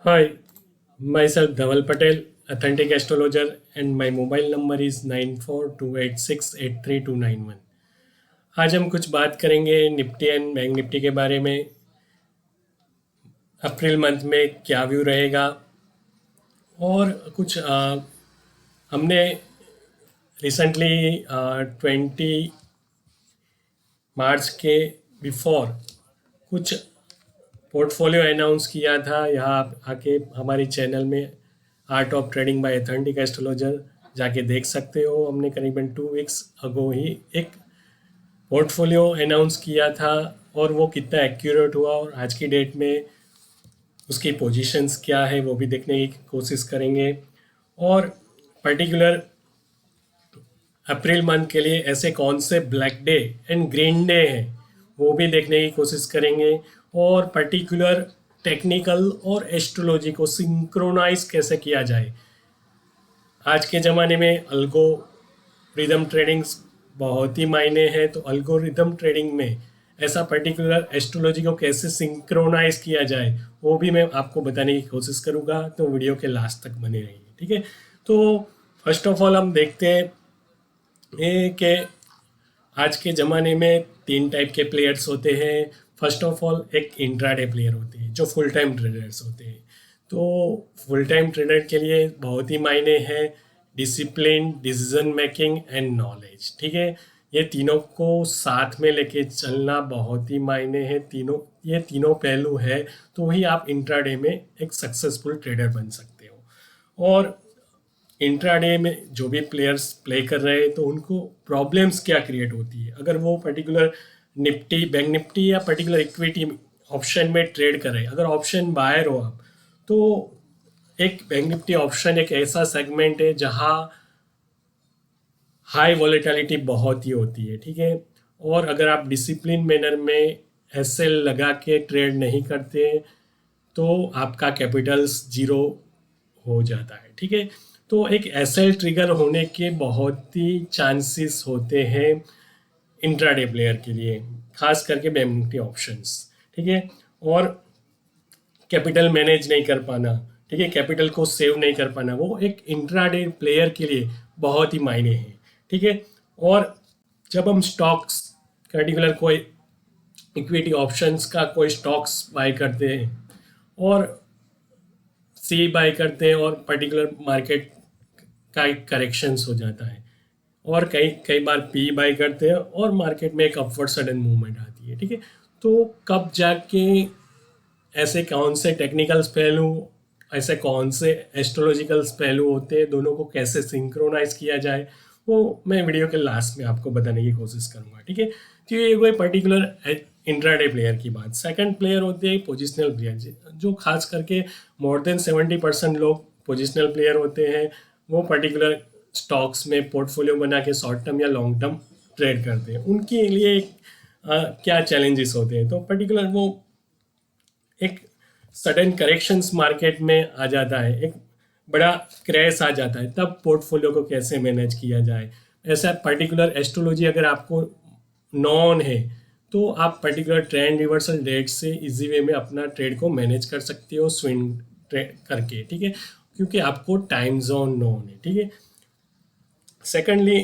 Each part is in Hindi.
Hi, myself Dhaval Patel, authentic astrologer, and my mobile number is 9428683291। आज हम कुछ बात करेंगे निफ्टी एंड बैंक निफ्टी के बारे में। अप्रैल मंथ में क्या व्यू रहेगा और कुछ हमने रिसेंटली 20 मार्च के बिफोर कुछ पोर्टफोलियो अनाउंस किया था। यहाँ आप आके हमारी चैनल में art of trading by authentic astrologer जाके देख सकते हो। हमने करीबन 2 वीक्स अगो ही एक पोर्टफोलियो अनाउंस किया था और वो कितना एक्यूरेट हुआ और आज की डेट में उसकी पोजीशंस क्या है वो भी देखने की कोशिश करेंगे। और पर्टिकुलर अप्रैल मंथ के लिए ऐसे कौन से black day and green day हैं वो भी देखने की कोशिश करेंगे। और पर्टिकुलर टेक्निकल और एस्ट्रोलॉजी को सिंक्रोनाइज कैसे किया जाए। आज के ज़माने में अल्गोरिदम ट्रेडिंग बहुत ही मायने है, तो अल्गोरिदम ट्रेडिंग में ऐसा पर्टिकुलर एस्ट्रोलॉजी को कैसे सिंक्रोनाइज किया जाए वो भी मैं आपको बताने की कोशिश करूँगा, तो वीडियो के लास्ट तक बने रहिए। ठीक है, तो फर्स्ट ऑफ ऑल हम देखते हैं ये कि आज के ज़माने में 3 टाइप के प्लेयर्स होते हैं। फर्स्ट ऑफ ऑल एक इंट्राडे प्लेयर होते हैं जो फुल टाइम ट्रेडर्स होते हैं। तो फुल टाइम ट्रेडर के लिए बहुत ही मायने हैं discipline, decision making and knowledge. ठीक है, ये तीनों को साथ में लेके चलना बहुत ही मायने है। ये तीनों पहलू है तो ही आप इंट्राडे में एक सक्सेसफुल ट्रेडर बन सकते हो। और इंट्राडे में जो भी प्लेयर्स प्ले कर रहे हैं तो उनको प्रॉब्लम्स क्या क्रिएट होती है। अगर वो पर्टिकुलर निफ्टी, बैंक निफ्टी या पर्टिकुलर इक्विटी ऑप्शन में ट्रेड कर रहे हैं, अगर ऑप्शन बायर हो आप, तो एक बैंक निफ्टी ऑप्शन एक ऐसा सेगमेंट है जहां हाई वॉलेटिलिटी बहुत ही होती है। ठीक है, और अगर आप डिसिप्लिन मैनर में एसएल लगा के ट्रेड नहीं करते तो आपका कैपिटल्स जीरो हो जाता है। ठीक है, तो एक एसएल ट्रिगर होने के बहुत ही चांसेस होते हैं इंट्राडे प्लेयर के लिए, खास करके बैंक निफ्टी ऑप्शंस। ठीक है, और कैपिटल मैनेज नहीं कर पाना, ठीक है, कैपिटल को सेव नहीं कर पाना, वो एक इंट्राडे प्लेयर के लिए बहुत ही मायने हैं। ठीक है, और जब हम स्टॉक्स पर्टिकुलर कोई इक्विटी ऑप्शंस का कोई स्टॉक्स बाय करते हैं और सी बाय करते हैं और पर्टिकुलर मार्केट का एक करेक्शंस हो जाता है और कई कई बार पी बाय करते हैं और मार्केट में एक अपवर्ड सडन मूवमेंट आती है। ठीक है, तो कब जाके ऐसे कौन से टेक्निकल्स पहलू, ऐसे कौन से एस्ट्रोलॉजिकल्स पहलू होते हैं, दोनों को कैसे सिंक्रोनाइज किया जाए वो मैं वीडियो के लास्ट में आपको बताने की कोशिश करूंगा। ठीक है, तो ये कोई पर्टिकुलर इंट्राडे प्लेयर की बात। सेकंड प्लेयर होते हैं पोजिशनल प्लेयर, जो खास करके मोर देन 70% लोग पोजिशनल प्लेयर होते हैं। वो पर्टिकुलर स्टॉक्स में पोर्टफोलियो बना के शॉर्ट टर्म या लॉन्ग टर्म ट्रेड करते हैं। उनके लिए क्या चैलेंजेस होते हैं, तो पर्टिकुलर वो एक सडन करेक्शंस मार्केट में आ जाता है, एक बड़ा क्रैश आ जाता है, तब पोर्टफोलियो को कैसे मैनेज किया जाए। ऐसा पर्टिकुलर एस्ट्रोलॉजी अगर आपको नॉन है तो आप पर्टिकुलर ट्रेंड रिवर्सल डेट से इजी वे में अपना ट्रेड को मैनेज कर सकते हो स्विंग ट्रेड करके। ठीक है, क्योंकि आपको टाइम जोन नॉन है। ठीक है, सेकेंडली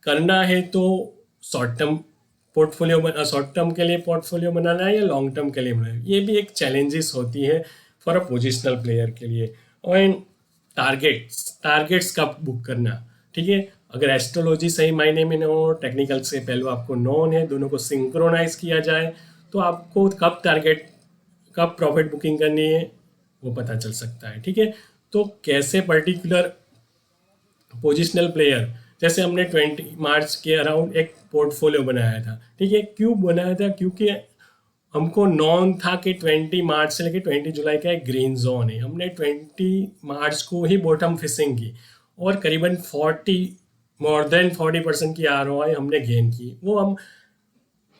करना है तो short term portfolio, short term के लिए पोर्टफोलियो बनाना है या लॉन्ग टर्म के लिए बनाना है, ये भी एक चैलेंजेस होती है फॉर अ पोजिशनल प्लेयर के लिए। और टारगेट्स कब बुक करना। ठीक है, अगर एस्ट्रोलॉजी सही मायने में न हो, टेक्निकल से पहलू आपको नॉन है, दोनों को सिंक्रोनाइज किया जाए तो आपको कब टारगेट, कब प्रॉफिट बुकिंग करनी है वो पता चल सकता है। ठीक है, तो कैसे पर्टिकुलर पोजिशनल प्लेयर, जैसे हमने 20 मार्च के अराउंड एक पोर्टफोलियो बनाया था। ठीक है, क्यों बनाया था, क्योंकि हमको नॉन था कि 20 मार्च से लेकर 20 जुलाई का एक ग्रीन जोन है। हमने 20 मार्च को ही बॉटम फिशिंग की और करीबन 40% की ROI हमने गेन की, वो हम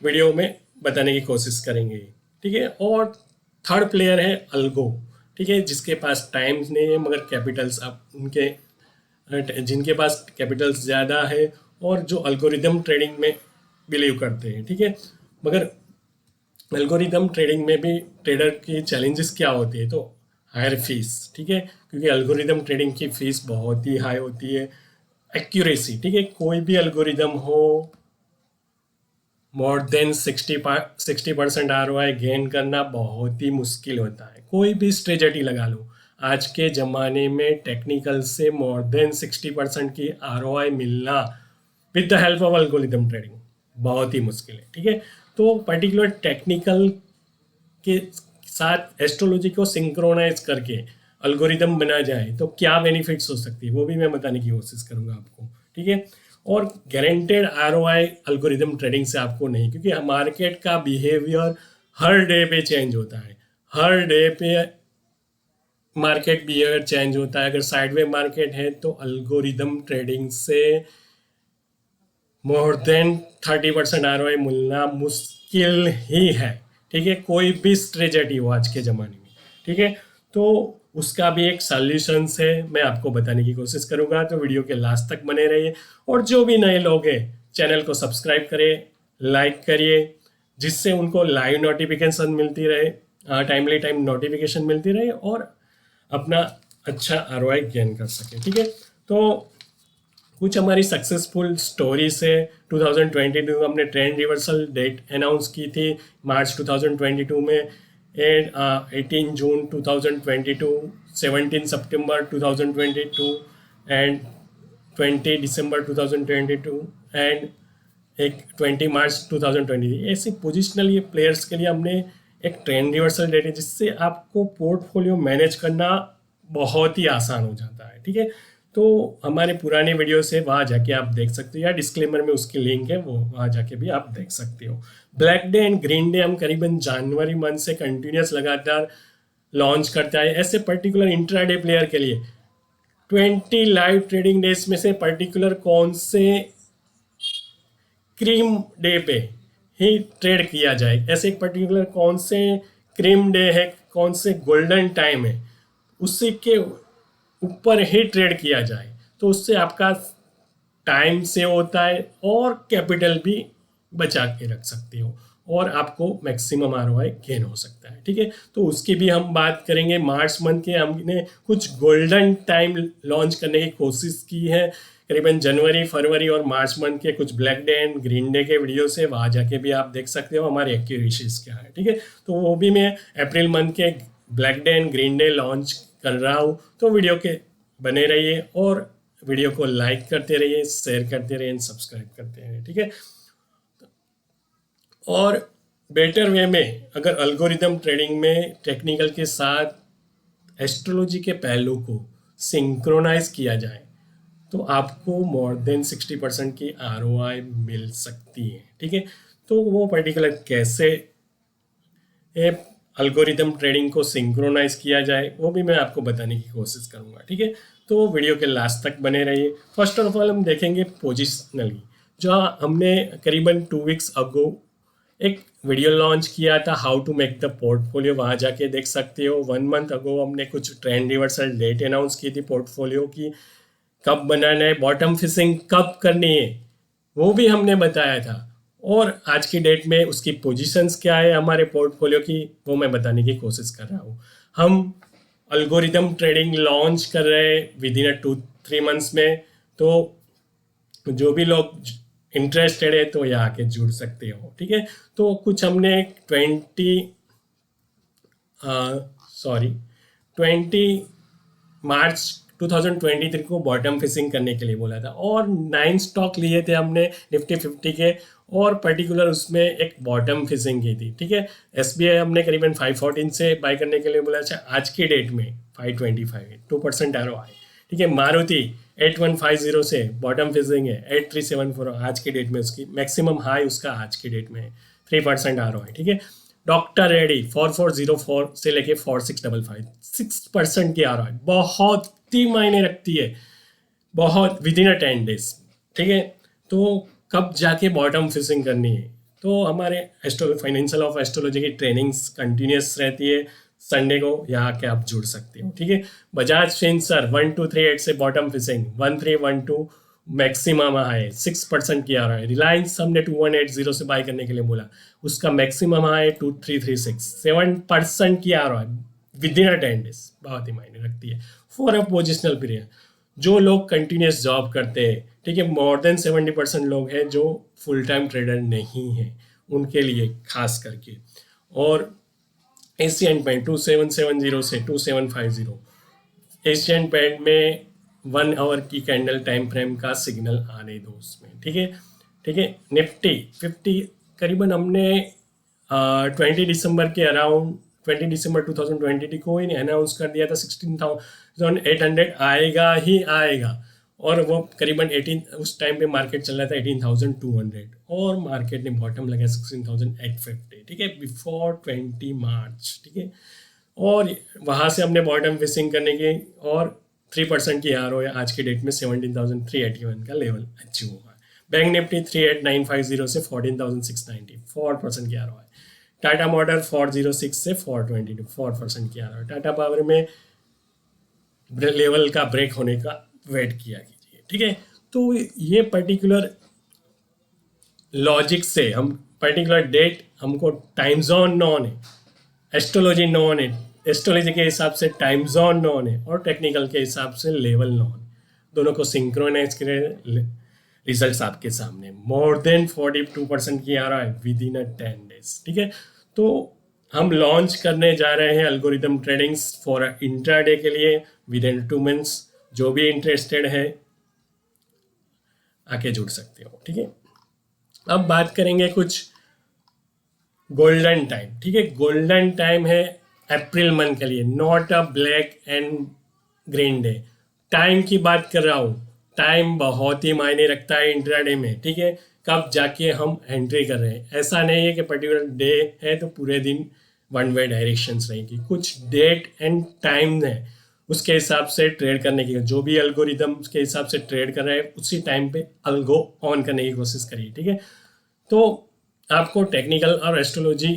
वीडियो में बताने की कोशिश करेंगे। ठीक है, और थर्ड प्लेयर है अल्गो। ठीक है, जिसके पास टाइम नहीं है मगर कैपिटल्स अब उनके, जिनके पास कैपिटल्स ज़्यादा है और जो अल्गोरिदम ट्रेडिंग में बिलीव करते हैं। ठीक है, मगर एल्गोरिदम ट्रेडिंग में भी ट्रेडर की चैलेंजेस क्या होती है, तो हायर फीस, ठीक है, क्योंकि एल्गोरिदम ट्रेडिंग की फीस बहुत ही हाई होती है। एक्यूरेसी, ठीक है, कोई भी एल्गोरिदम हो, मोर देन 60% ROI गेन करना बहुत ही मुश्किल होता है। कोई भी स्ट्रेटजी लगा लो, आज के ज़माने में टेक्निकल से मोर देन 60% की ROI मिलना with the help of algorithm trading बहुत ही मुश्किल है, ठीक है। तो पर्टिकुलर टेक्निकल के साथ एस्ट्रोलॉजी को सिंक्रोनाइज करके अल्गोरिदम बना जाए तो क्या बेनिफिट्स हो सकती है, वो भी मैं बताने की कोशिश करूंगा आपको, ठीक है। और गारंटेड ROI अल्गोरिदम ट्रेडिंग से आपको नहीं, क्योंकि मार्केट का बिहेवियर हर डे पे चेंज होता है, हर डे पे मार्केट बिहेवियर चेंज होता है। अगर साइडवे मार्केट है तो अल्गोरिदम ट्रेडिंग से मोर देन 30% ROI मिलना मुश्किल ही है, ठीक है, कोई भी स्ट्रेटजी हो आज के ज़माने में, ठीक है। तो उसका भी एक सॉल्यूशन है, मैं आपको बताने की कोशिश करूंगा, तो वीडियो के लास्ट तक बने रहिए। और जो भी नए लोग हैं चैनल को सब्सक्राइब करिए, लाइक करिए, जिससे उनको लाइव नोटिफिकेशन मिलती रहे, टाइम नोटिफिकेशन मिलती रहे और अपना अच्छा ROI गेन कर सके, ठीक है। तो कुछ हमारी सक्सेसफुल स्टोरीज है। 2022 में हमने ट्रेंड रिवर्सल डेट अनाउंस की थी मार्च 2022 में, and 18 June 2022, 17 September 2022 and 20 December 2022 and एक 20 मार्च 2023। ऐसे पोजिशनल ये प्लेयर्स के लिए हमने एक ट्रेंड रिवर्सल डेट है, जिससे आपको पोर्टफोलियो मैनेज करना बहुत ही आसान हो जाता है, ठीक है। तो हमारे पुराने वीडियो से वहाँ जाके आप देख सकते हो, या डिस्क्लेमर में उसकी लिंक है, वो वहाँ जाके भी आप देख सकते हो। Black day and green day हम करीबन जनवरी मंथ से कंटिन्यूस लगातार लॉन्च करता है। ऐसे पर्टिकुलर इंट्राडे प्लेयर के लिए 20 लाइव ट्रेडिंग डेज में से पर्टिकुलर कौन से क्रीम डे पे ही ट्रेड किया जाए, ऐसे एक पर्टिकुलर कौन से क्रीम डे है, कौन से गोल्डन टाइम है, उसी के ऊपर ही ट्रेड किया जाए, तो उससे आपका टाइम सेव होता है और कैपिटल भी बचा के रख सकते हो और आपको मैक्सिमम ROI गेन हो सकता है, ठीक है। तो उसकी भी हम बात करेंगे। मार्च मंथ के हमने कुछ गोल्डन टाइम लॉन्च करने की कोशिश की है, करीबन जनवरी, फरवरी और मार्च मंथ के कुछ black day and green day के वीडियो से वहाँ जाके भी आप देख सकते हो हमारी एक्यूरेसीज क्या है, ठीक है। तो वो भी मैं अप्रैल मंथ के black day and green day launch कर रहा हूँ, तो वीडियो के बने रहिए और वीडियो को लाइक करते रहिए, शेयर करते रहिए एंड सब्सक्राइब करते रहिए, ठीक है। और बेटर वे में अगर अल्गोरिदम ट्रेडिंग में टेक्निकल के साथ एस्ट्रोलॉजी के पहलू को सिंक्रोनाइज किया जाए तो आपको मोर देन 60% की ROI मिल सकती है, ठीक है। तो वो पर्टिकुलर कैसे अल्गोरिदम ट्रेडिंग को सिंक्रोनाइज किया जाए वो भी मैं आपको बताने की कोशिश करूंगा, ठीक है। तो वीडियो के लास्ट तक बने रहिए। फर्स्ट ऑफ ऑल हम देखेंगे पोजिशनली, जो हमने करीबन 2 वीक्स अगो एक वीडियो लॉन्च किया था, how to make the portfolio, वहाँ जाके देख सकते हो। 1 मंथ अगो हमने कुछ ट्रेंड रिवर्सल डेट अनाउंस की थी पोर्टफोलियो की, कब बनाना है, बॉटम फिशिंग कब करनी है, वो भी हमने बताया था। और आज की डेट में उसकी पोजीशंस क्या है हमारे पोर्टफोलियो की, वो मैं बताने की कोशिश कर रहा हूँ। हम अल्गोरिदम ट्रेडिंग लॉन्च कर रहे हैं विद इन 2-3 मंथ्स में, तो जो भी लोग इंटरेस्टेड है तो यहाँ आके जुड़ सकते हो, ठीक है। तो कुछ हमने 20 मार्च 2023 को बॉटम फिशिंग करने के लिए बोला था, और 9 स्टॉक लिए थे हमने निफ्टी 50 के, और पर्टिकुलर उसमें एक बॉटम फिशिंग की थी, ठीक है। SBI हमने करीबन 514 से बाय करने के लिए बोला था, आज की डेट में 525 है, 2% ROI, ठीक है। मारुति 8150 से बॉटम फिशिंग है, 8374 आज की डेट में उसकी मैक्सिमम हाई उसका आज की डेट में 3% ROI, ठीक है। डॉक्टर रेडी 4404 से लेके 4655 6% की ROI बहुत ही मायने रखती है, बहुत विद इन 10 डेज, ठीक है। तो कब जाके बॉटम फिशिंग करनी है, तो हमारे फाइनेंशियल ऑफ एस्ट्रोलॉजी की ट्रेनिंग्स कंटिन्यूस रहती है, संडे को यहाँ के आप जुड़ सकते हो, ठीक है। बजाज फिंसर 1238 से बॉटम फिशिंग 1312 मैक्सिमम हाई 6% की आ रहा है। रिलायंस हमने 2180 से बाय करने के लिए बोला, उसका मैक्सिमम हाई 2336 7% की आ रहा है, विद इन 10 डेज बहुत ही मायने रखती है। फॉर अ पोजिशनल पीरियड, जो लोग कंटिन्यूस जॉब करते हैं, ठीक है, मोर देन 70% लोग हैं जो फुल टाइम ट्रेडर नहीं हैं, उनके लिए खास करके। और एशियन पेंट 2770 से 2750, एशियन पेंट में 1 आवर की कैंडल टाइम फ्रेम का सिग्नल आने दो उसमें, ठीक है। ठीक है, निफ्टी 50 करीबन हमने 20 दिसंबर के अराउंड 20 दिसंबर 2020 को ही अनाउंस कर दिया था 16,800 आएगा ही आएगा, और वो करीबन 18 उस टाइम पे मार्केट चल रहा था 18,200, और मार्केट ने बॉटम लगा 16,850, ठीक है, बिफोर 20 मार्च, ठीक है। और वहाँ से हमने बॉटम फिशिंग करने की, और 3% की आर आज की डेट में 17,381 का लेवल अचीव हुआ है। बैंक निफ्टी 38,950 से 14,690, 4% की आर है। टाटा मोटर 406 से 422, 4% की आर है। टाटा पावर में लेवल का ब्रेक होने का वेट किया कीजिए, ठीक है। तो ये पर्टिकुलर लॉजिक से हम पर्टिकुलर डेट, हमको टाइम जोन नॉन है, एस्ट्रोलॉजी नॉन है, एस्ट्रोलॉजी के हिसाब से टाइम जोन नॉन है, और टेक्निकल के हिसाब से लेवल नॉन, दोनों को सिंक्रोनाइज करें, रिजल्ट्स आपके सामने। मोर देन 42% की आ रहा है विद इन 10 डेज, ठीक है। तो हम लॉन्च करने जा रहे हैं एल्गोरिदम ट्रेडिंग्स फॉर इंट्राडे के लिए विद इन 2 मंथ्स। जो भी इंटरेस्टेड है आके जुड़ सकते हो, ठीक है। अब बात करेंगे कुछ गोल्डन टाइम, ठीक है। गोल्डन टाइम है अप्रैल मंथ के लिए, not a black and green day. Time की बात कर रहा हूँ, टाइम बहुत ही मायने रखता है इंट्राडे में, ठीक है। कब जाके हम एंट्री कर रहे हैं, ऐसा नहीं है कि पर्टिकुलर डे है तो पूरे दिन वन वे डायरेक्शंस रहेंगी, कुछ डेट एंड टाइम है, उसके हिसाब से ट्रेड करने की, जो भी एल्गोरिदम के हिसाब से ट्रेड कर रहे हैं उसी टाइम पे अल्गो ऑन करने की कोशिश करिए, ठीक है। तो आपको टेक्निकल और एस्ट्रोलॉजी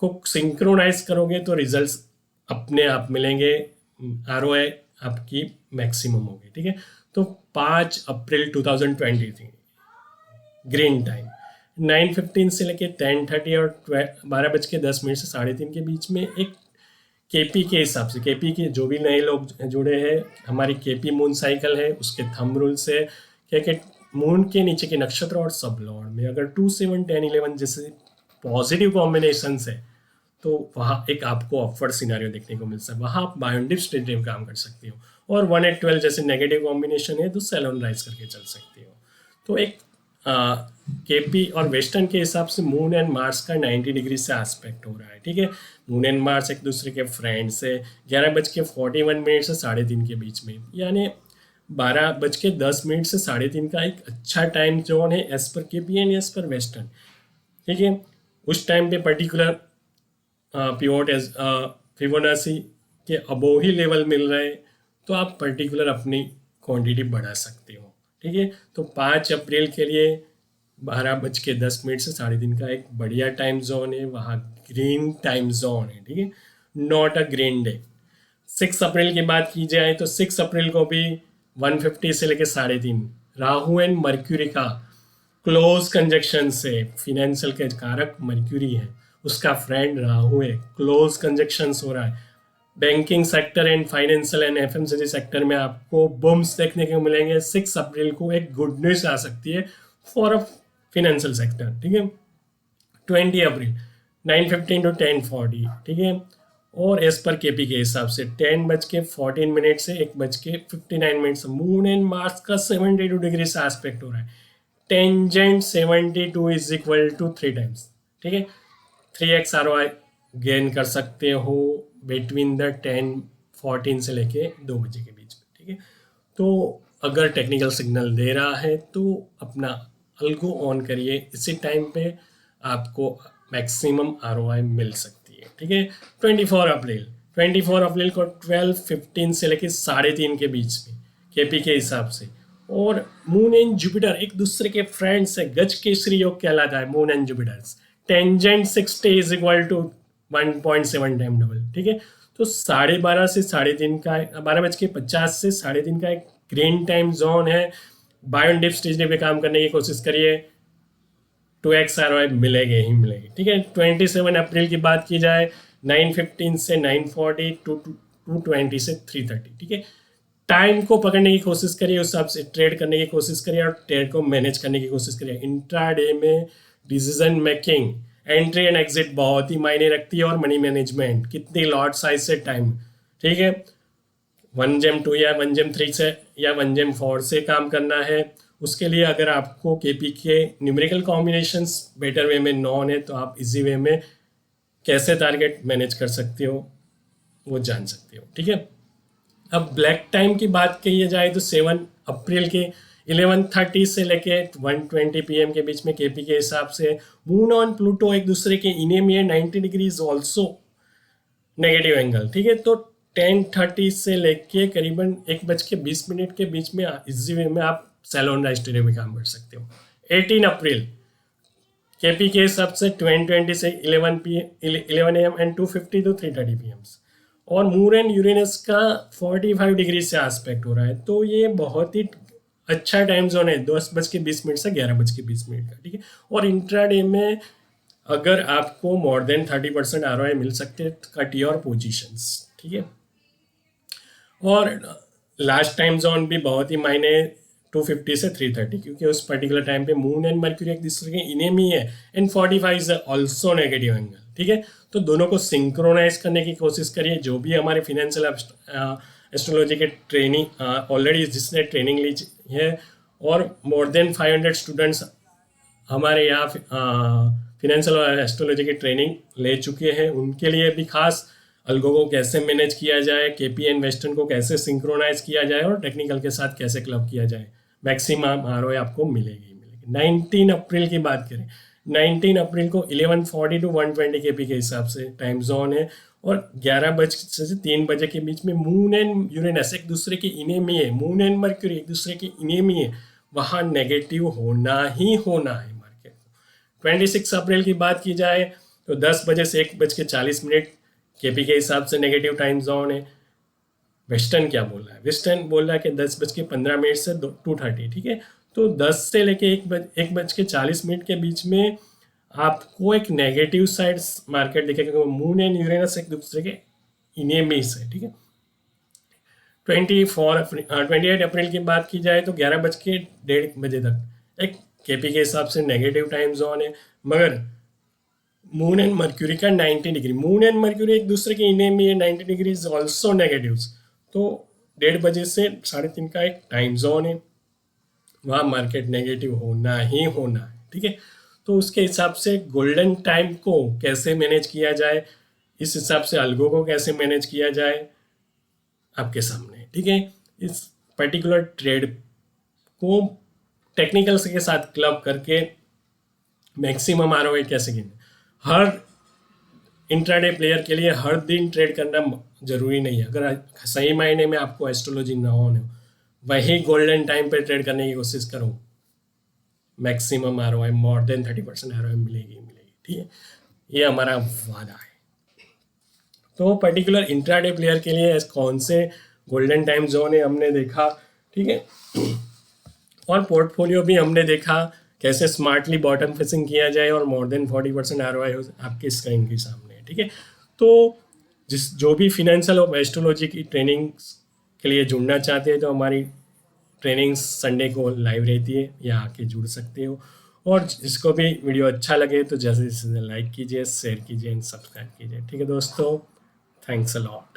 को सिंक्रोनाइज करोगे तो रिजल्ट्स अपने आप मिलेंगे, आरओआई आपकी मैक्सिमम होगी, ठीक है। तो 5 अप्रैल 2023 ग्रीन टाइम 9:15 से लेके 10:30 और 12:10 से 3:30 के बीच में, एक केपी के हिसाब से, केपी के जो भी नए लोग जुड़े हैं, हमारी केपी मून साइकिल है, उसके थंब रूल से क्या कि मून के नीचे के नक्षत्र और सब लॉर्ड में अगर 2, 7, 10, 11 जैसे पॉजिटिव कॉम्बिनेशन है तो वहाँ एक आपको अपवर्ड सिनारियो देखने को मिलता है, वहाँ आप बायोंडिप स्ट्रेटजी में काम कर सकते हो। और 1, 8, 12 जैसे नेगेटिव कॉम्बिनेशन है तो सेलोन राइज करके चल सकते हो। तो एक केपी और वेस्टर्न के हिसाब से मून एंड मार्स का 90 डिग्री से एस्पेक्ट हो रहा है, ठीक है। मून एंड मार्स एक दूसरे के फ्रेंड्स है। 11:41 से 3:30 के बीच में, यानी 12:10 से 3:30 का एक अच्छा टाइम जोन है as per KP and as per western, ठीक है। उस टाइम पे पर्टिकुलर पिवोट एज फिबोनाची के अबोव ही लेवल मिल रहे हैं तो आप पर्टिकुलर अपनी क्वांटिटी बढ़ा सकते हो, ठीक है। तो 5 अप्रैल के लिए 12:10 से 3:30 का एक बढ़िया टाइम जोन है, वहाँ ग्रीन टाइम जोन है, ठीक है, नॉट अ ग्रीन डे। 6 अप्रैल की बात की जाए तो 6 अप्रैल को भी 1:50 से लेकर 3:30 राहु एंड मर्क्यूरी का क्लोज कंजक्शन से, फिनेंशियल के कारक मर्क्यूरी है, उसका फ्रेंड राहु है, क्लोज कंजक्शन हो रहा है। Banking sector and financial and FMCG sector में आपको बूम्स देखने को मिलेंगे। 6 अप्रैल को एक गुड न्यूज आ सकती है फॉर अ फाइनेंशियल सेक्टर, ठीक है। 20 अप्रैल 9:15 to 10:40, ठीक है। और एज पर केपी के हिसाब से 10:14 से 1:59 मून एंड मार्स का 72 डिग्री से एस्पेक्ट हो रहा है। Tangent 72 is equal to 3 times, ठीक है। 3x ROI गेन कर सकते हो बिटवीन द 10:14 से लेके 2 बजे के बीच में, ठीक है। तो अगर टेक्निकल सिग्नल दे रहा है तो अपना अल्गो ऑन करिए, इसी टाइम पे आपको मैक्सिमम ROI मिल सकती है, ठीक है। 24 अप्रैल को 12:15 से लेके 3:30 के बीच में केपी के हिसाब से, और मून एंड जुपिटर एक दूसरे के फ्रेंड्स है, गज केसरी योग कहलाता है moon and Jupiter. Tangent 60 is equal to 1.7 time double, ठीक है। तो 12:30 से 3:30 का, 12:50 से 3:30 का एक ग्रीन टाइम जोन है। बायोडिप स्टेज पे काम करने की कोशिश करिए, 2x ROI मिलेंगे ही मिलेंगे, ठीक है। 27 अप्रैल की बात की जाए 9:15 से 9:40, 2:20 से 3:30, ठीक है। टाइम को पकड़ने की कोशिश करिए, उस हिसाब से ट्रेड करने की कोशिश करिए और ट्रेड को मैनेज करने की कोशिश करिए। इंट्राडे में decision making, entry and exit बहुत ही मायने रखती है, और मनी मैनेजमेंट, कितनी लॉट साइज से टाइम, ठीक है। 1 Gem 2 या 1 Gem 3 से या 1 Gem 4 से काम करना है। उसके लिए अगर आपको केपी के न्यूमेरिकल कॉम्बिनेशंस बेटर वे में नॉन है, तो आप इजी वे में कैसे टारगेट मैनेज कर सकते हो वो जान सकते हो, ठीक है। अब ब्लैक टाइम की बात कही जाए तो 7 अप्रैल के 11:30 से लेके 1:20 PM के बीच में केपी के हिसाब से मून और प्लूटो एक दूसरे के इने में 90 डिग्रीज ऑल्सो नेगेटिव एंगल, ठीक है। तो 10:30 से लेके करीबन 1:20 के बीच में इजी वे में आप सैलोन राइस्टरे में काम कर सकते हो। 18 अप्रैल केपी के हिसाब से 20:20 से 11 AM एंड 2:50 to 3:30 PM, और मून एंड यूरेनस का 45 डिग्री से एस्पेक्ट हो रहा है। तो ये बहुत ही अच्छा टाइम जोन है, 10:20 से 11:20 का, ठीक है। और इंट्राडे में अगर आपको मोर देन 30% ROI मिल सकते हैं, कट योर पोजीशंस, ठीक है। और लास्ट टाइम जोन भी बहुत ही मायने 250 से 330, क्योंकि उस पर्टिकुलर टाइम पे मून एंड मर्क्यूरी एक दूसरे के इने में ही है, and 45 is also negative angle, ठीक है। तो दोनों को सिंक्रोनाइज करने की कोशिश करिए। जो भी हमारे फिनेंशियल एस्ट्रोलॉजी के ट्रेनिंग ऑलरेडी जिसने ट्रेनिंग ली है, और मोर देन 500 स्टूडेंट्स हमारे यहाँ फिनेंशियल एस्ट्रोलॉजी की ट्रेनिंग ले चुके हैं, उनके लिए भी खास अल्गो को कैसे मैनेज किया जाए, केपी एंड वेस्टर्न को कैसे सिंक्रोनाइज किया जाए, और टेक्निकल के साथ कैसे क्लब किया जाए, मैक्सिमम ROI आपको मिलेगी। 19 अप्रैल की बात करें, 19 अप्रैल को 11:40 to 1:20 केपी के हिसाब से टाइम जोन है, और 11 से 3 बजे के बीच में मून एंड यूरेनस एक दूसरे के इने में है, मून एंड मर्क्यूरी एक दूसरे के इने में है, वहाँ नेगेटिव होना ही होना है मार्केट को। 26 अप्रैल की बात की जाए तो 10 बजे से 1:40 केपी के हिसाब से नेगेटिव टाइम जोन है। वेस्टर्न क्या बोल रहा है? वेस्टर्न बोल रहा है कि 10:15 से 2:30, ठीक है। तो 10 से लेके 1:40 के बीच में आपको एक नेगेटिव साइड मार्केट दिखेगा, मून एंड यूरेनस एक दूसरे के इने में से, ठीक है। 28 अप्रैल की बात की जाए तो 11:30 तक एक केपी के हिसाब से नेगेटिव टाइम जोन है, मगर मून एंड मर्क्यूरी का 90 डिग्री, मून एंड मर्क्यूरी एक दूसरे के इने में 90 डिग्री इज ऑल्सो नेगेटिव। तो 1:30 बजे से 3:30 का एक टाइम जोन है, वहाँ मार्केट नेगेटिव होना ही होना है, ठीक है। तो उसके हिसाब से गोल्डन टाइम को कैसे मैनेज किया जाए, इस हिसाब से अल्गो को कैसे मैनेज किया जाए आपके सामने, ठीक है। इस पर्टिकुलर ट्रेड को टेक्निकल्स के साथ क्लब करके मैक्सिमम ROI कैसे गिने। हर इंट्राडे प्लेयर के लिए हर दिन ट्रेड करना जरूरी नहीं है। अगर सही मायने में आपको एस्ट्रोलॉजी ना हो, वही गोल्डन टाइम पे ट्रेड करने की कोशिश करो, maximum ROI more than 30% ROI मिलेगी, ठीक है। ये हमारा वादा है। तो पर्टिकुलर इंट्राडे प्लेयर के लिए कौन से गोल्डन टाइम जोन है हमने देखा, ठीक है। और पोर्टफोलियो भी हमने देखा कैसे स्मार्टली बॉटम फिशिंग किया जाए और मोर देन 40% ROI हो आपके स्क्रीन के सामने, ठीक है। तो जो भी फिनेंशियल और एस्ट्रोलॉजी की ट्रेनिंग के लिए जुड़ना चाहते हैं तो हमारी ट्रेनिंग संडे को लाइव रहती है, या आके जुड़ सकते हो। और जिसको भी वीडियो अच्छा लगे तो जैसे लाइक कीजिए, शेयर कीजिए एंड सब्सक्राइब कीजिए, ठीक है दोस्तों। Thanks a lot.